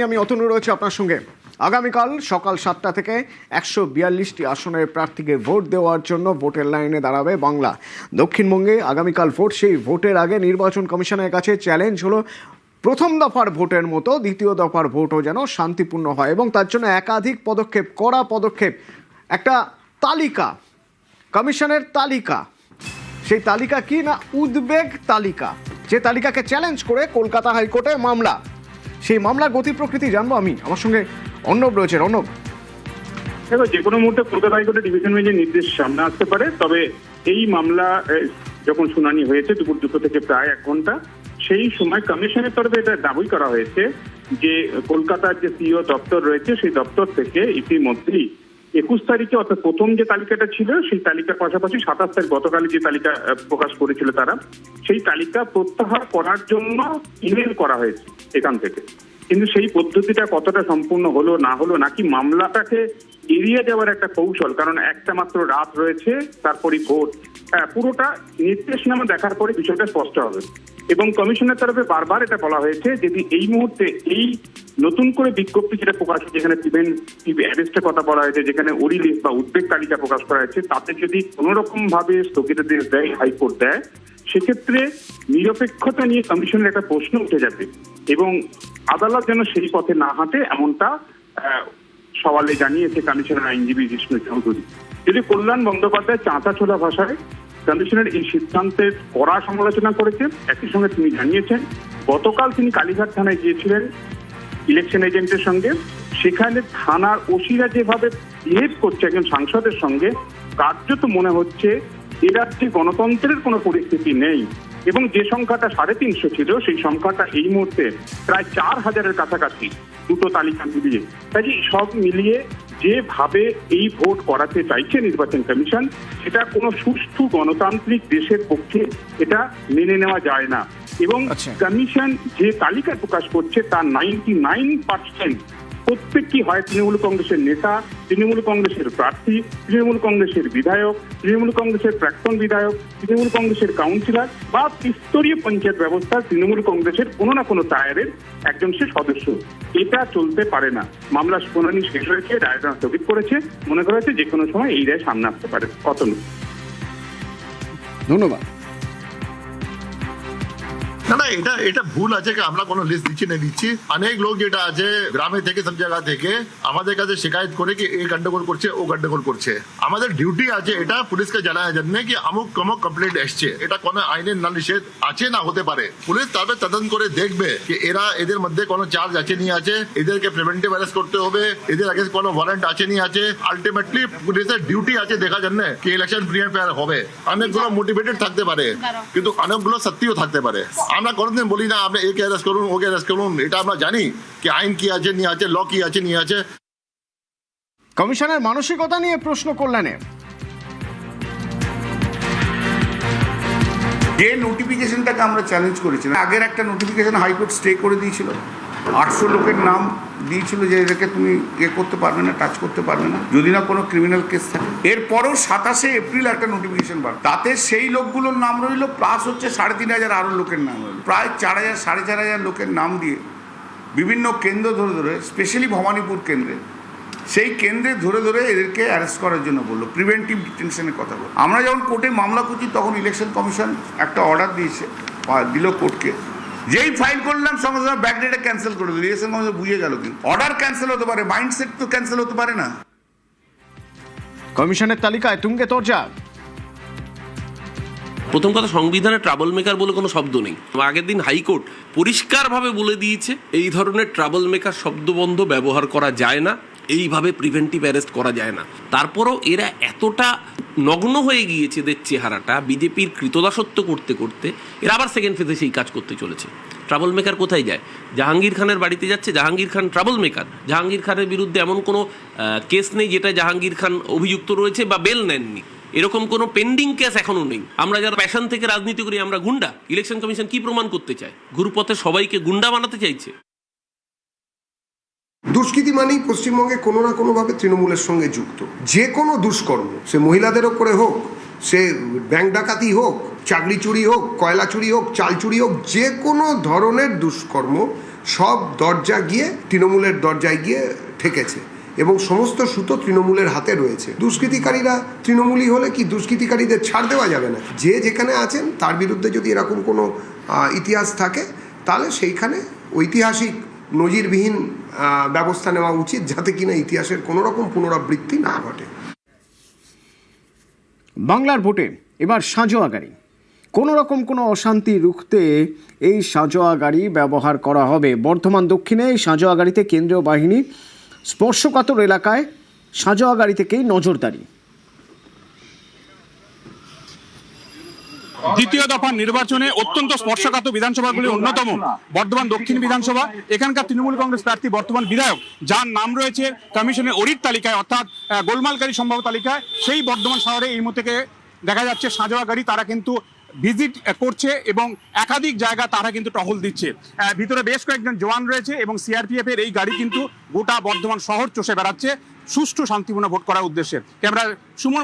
আমি অতনু রয়েছে আপনার সঙ্গে। আগামীকাল সকাল 7টা থেকে 142টি আসনের প্রার্থীকে ভোট দেওয়ার জন্য ভোটের লাইনে দাঁড়াবে বাংলা। দক্ষিণবঙ্গে আগামীকাল ভোট, সেই ভোটের আগে নির্বাচন কমিশনের কাছে চ্যালেঞ্জ হলো প্রথম দফার ভোটের মতো দ্বিতীয় দফার ভোটও যেন শান্তিপূর্ণ হয়, এবং তার জন্য একাধিক পদক্ষেপ, কড়া পদক্ষেপ, একটা তালিকা, কমিশনের তালিকা। সেই তালিকা কি না, উদ্বেগ তালিকা, যে তালিকাকে চ্যালেঞ্জ করে কলকাতা হাইকোর্টে মামলা। সেই মামলার গতি প্রকৃতি জানবো আমি, আমার সঙ্গে অর্ণব রয়েছে। অর্ণব, দেখো, যে কোনো মুহূর্তে কলকাতা হাইকোর্টের ডিভিশন বেঞ্চের নির্দেশ সামনে আসতে পারে। তবে এই মামলা যখন শুনানি হয়েছে দুপুর 2 থেকে প্রায় 1 ঘন্টা, সেই সময় কমিশনের তরফে এটা দাবি করা হয়েছে যে কলকাতার যে সিইও দপ্তর রয়েছে সেই দপ্তর থেকে ইতিমধ্যেই 21 তারিখে, অর্থাৎ প্রথম যে তালিকাটা ছিল সেই তালিকার পাশাপাশি 27 তারিখ গতকালই যে তালিকা প্রকাশ করেছিল তারা, সেই তালিকা প্রত্যাহার করার জন্য ইমেল করা হয়েছে এখান থেকে। কিন্তু সেই পদ্ধতিটা কতটা সম্পূর্ণ হলো না হলো, নাকি মামলাটাকে এড়িয়ে যাওয়ার একটা কৌশল, কারণ একটা মাত্র রাত রয়েছে তারপরই ভোট, পুরোটা নির্দেশনামা দেখার পরে বিষয়টা স্পষ্ট হবে। এবং কমিশনের তরফে বারবার এটা বলা হয়েছে যদি এই মুহূর্তে এই নতুন করে বিজ্ঞপ্তি যেটা প্রকাশ, যেখানে প্রিভেন্টিভ অ্যারেস্টের কথা বলা হয়েছে, যেখানে ওরি লিস্ট বা উদ্বেগ তালিকা প্রকাশ করা হয়েছে, তাতে যদি কোনো রকম ভাবে স্থগিতাদেশ দেয় হাইকোর্ট দেয়, সেক্ষেত্রে নিরপেক্ষতা নিয়ে কমিশনের একটা প্রশ্ন উঠে যাবে এবং আদালত যেন সেই পথে না হাঁটে, এমনটা সওয়ালে জানিয়েছে কমিশনের আইনজীবী জিষ্ণু চৌধুরী। যদি কল্যাণ বন্দ্যোপাধ্যায় চাঁচা ছোলা ভাষায় কমিশনের এই সিদ্ধান্তের কড়া সমালোচনা করেছেন, একই সঙ্গে তিনি জানিয়েছেন গতকাল তিনি কালীঘাট থানায় গিয়েছিলেন ইলেকশন এজেন্টের সঙ্গে। সেখানে থানার ওসিরা যেভাবে বিহেভ করছে একজন সাংসদের সঙ্গে, কার্যত মনে হচ্ছে এ রাজ্যে গণতন্ত্রের কোনো পরিস্থিতি নেই। এবং যে সংখ্যাটা 350 ছিল সেই সংখ্যাটা এই মুহূর্তে প্রায় 4000-এর কাছাকাছি, দুটো তালিকা মিলিয়ে। কাজে সব মিলিয়ে যেভাবে এই ভোট করাতে চাইছে নির্বাচন কমিশন, সেটা কোনো সুষ্ঠু গণতান্ত্রিক দেশের পক্ষে এটা মেনে নেওয়া যায় না। এবং কমিশন যে তালিকা প্রকাশ করছে তার 99% প্রত্যেকটি হয় তৃণমূল কংগ্রেসের নেতা, তৃণমূল কংগ্রেসের প্রার্থী, তৃণমূল কংগ্রেসের বিধায়ক, তৃণমূল কংগ্রেসের প্রাক্তন বিধায়ক, তৃণমূল কংগ্রেসের কাউন্সিলর বা ত্রিস্তরীয় পঞ্চায়েত ব্যবস্থার তৃণমূল কংগ্রেসের কোনো না কোনো টায়ারের একজন সে সদস্য। এটা চলতে পারে না। মামলা শুনানি শেষ হয়েছে, রায়টা স্থগিত করেছে, মনে করা হয়েছে যে কোনো সময় এই রায় সামনে আসতে পারে। অতনু, ধন্যবাদ। না না, এটা ভুল আছে কি আমরা কোনো লিস্ট দিচ্ছি। অনেক লোক যেটা আছে গ্রামে থেকে সব জায়গা থেকে আমাদের কাছে শিকায়ত করে কি এই গন্ডগোল করছে, ও গন্ডগোল করছে। আমাদের ডিউটি আছে এটা পুলিশকে জানার জন্য কি অমুক অমুক কমপ্লেন্ট এসছে, এটা কোনো আইনের না নিষেধ আছে না হতে পারে। পুলিশ তারপরে তদন্ত করে দেখবে কি এদের মধ্যে কোনো চার্জ আছে নি আছে, এদেরকে প্রিভেন্টিভ অ্যারেস্ট করতে হবে, এদের আগে কোনো ওয়ারেন্ট আছে নি আছে। আলটিমেটলি পুলিশের ডিউটি আছে দেখা জন্য কি ইলেকশন ফ্রি এন্ড ফেয়ার হবে। অনেকগুলো মোটিভেটেড থাকতে পারে কিন্তু অনেকগুলো সত্যিও থাকতে পারে। আমরা কোনোদিন বলি না আপনি একে অ্যারেস্ট করুন ওকে অ্যারেস্ট করুন, এটা আমরা জানি কি আইন কি আছে নি আছে, ল কি আছে নি আছে। কমিশনের মানসিকতা নিয়ে প্রশ্ন কল্যাণের। যে নোটিফিকেশনটাকে আমরা চ্যালেঞ্জ করেছিলাম, আগের একটা নোটিফিকেশন হাইকোর্ট স্টে করে দিয়েছিল, 800 লোকের নাম দিয়েছিল যে এদেরকে তুমি করতে পারবে না, টাচ করতে পারবে না যদি না কোনো ক্রিমিনাল কেস থাকে। এরপরেও 27শে এপ্রিল একটা নোটিফিকেশন বার, তাতে সেই লোকগুলোর নাম রইল, প্লাস হচ্ছে 3500 আরও লোকের নাম রইল, প্রায় 4000 4500 লোকের নাম দিয়ে বিভিন্ন কেন্দ্র ধরে ধরে, স্পেশালি ভবানীপুর কেন্দ্রে, সেই কেন্দ্রে ধরে ধরে এদেরকে অ্যারেস্ট করার জন্য বললো, প্রিভেন্টিভ ডিটেনশনের কথা বললো। আমরা যখন কোর্টে মামলা করছি তখন ইলেকশন কমিশন একটা অর্ডার দিল কোর্টকে, যেই ফাইল করলাম সঙ্গে সঙ্গে ব্যাকডেটে ক্যান্সেল করে দিল। ইলেকশন কমিশন বুঝে গেল কিন্তু অর্ডার ক্যান্সেল হতে পারে, মাইন্ডসেট তো ক্যান্সেল হতে পারে না। কমিশনের তালিকায় তুঙ্গে তোরজা। প্রথম কথা, সংবিধানে ট্রাবল মেকার বলে কোনো শব্দ নেই। আগের দিন হাইকোর্ট পরিষ্কারভাবে বলে দিয়েছে এই ধরনের ট্রাবল মেকার শব্দবন্ধ ব্যবহার করা যায় না, এইভাবে প্রিভেন্টিভ অ্যারেস্ট করা যায় না। তারপরও এরা এতটা নগ্ন হয়ে গিয়েছে, এদের চেহারাটা বিজেপির কৃতদাসত্ব করতে করতে এরা আবার সেকেন্ড ফেজে সেই কাজ করতে চলেছে। ট্রাবল মেকার কোথায় যায়? জাহাঙ্গীর খানের বাড়িতে যাচ্ছে, জাহাঙ্গীর খান ট্রাবল মেকার। জাহাঙ্গীর খানের বিরুদ্ধে এমন কোনো কেস নেই যেটা জাহাঙ্গীর খান অভিযুক্ত রয়েছে বা বেল নেননি, এরকম কোনো পেন্ডিং কেস এখনো নেই। আমরা যারা প্যাশন থেকে রাজনীতি করি আমরা গুন্ডা। ইলেকশন কমিশন কি প্রমাণ করতে চায়? ঘুরপথে সবাইকে গুন্ডা বানাতে চাইছে। দুষ্কৃতি মানেই পশ্চিমবঙ্গে কোনো না কোনোভাবে তৃণমূলের সঙ্গে যুক্ত। যে কোনো দুষ্কর্ম, সে মহিলাদের ওপরে হোক, সে ব্যাংক ডাকাতি হোক, চাকরি চুরি হোক, কয়লা চুরি হোক, চাল চুরি হোক, যে কোনো ধরনের দুষ্কর্ম সব দরজা গিয়ে তৃণমূলের দরজায় গিয়ে ঠেকেছে এবং সমস্ত সুতো তৃণমূলের হাতে রয়েছে। দুষ্কৃতিকারীরা তৃণমূলই হলে কি দুষ্কৃতিকারীদের ছাড় দেওয়া যাবে না? যে যেখানে আছেন তার বিরুদ্ধে যদি এরকম কোনো ইতিহাস থাকে তাহলে সেইখানে ঐতিহাসিক নজিরবিহীন ব্যবস্থা নেওয়া উচিত, যাতে কিনা ইতিহাসের কোনো রকম পুনরাবৃত্তি না ঘটে। বাংলার ভোটে এবার সাঁজোয়া গাড়ি, কোনো রকম কোনো অশান্তি রুখতে এই সাঁজোয়া গাড়ি ব্যবহার করা হবে। বর্ধমান দক্ষিণে এই সাঁজোয়া গাড়িতে কেন্দ্রীয় বাহিনী স্পর্শকাতর এলাকায় সাঁজোয়া গাড়ি থেকেই নজরদারি। দ্বিতীয় দফা নির্বাচনে অত্যন্ত স্পর্শকাতর বিধানসভাগুলি অন্যতম বর্ধমান দক্ষিণ বিধানসভা। এখানকার তৃণমূল কংগ্রেস প্রার্থী বর্তমান বিধায়ক, যার নাম রয়েছে কমিশনের অডিট তালিকায় অর্থাৎ গোলমালকারী সম্ভাব্য তালিকায়, সেই বর্ধমান শহরে এই মুহূর্তে দেখা যাচ্ছে সাঁজোয়া গাড়ি তারা কিন্তু ভিজিট করছে এবং একাধিক জায়গা তারা কিন্তু টহল দিচ্ছে। ভিতরে বেশ কয়েকজন জওয়ান রয়েছে এবং সিআরপিএফ এর এই গাড়ি কিন্তু গোটা বর্ধমান শহর চষে বেড়াচ্ছে সুষ্ঠু শান্তিপূর্ণ ভোট করার উদ্দেশ্যে। ক্যামেরা সুমন।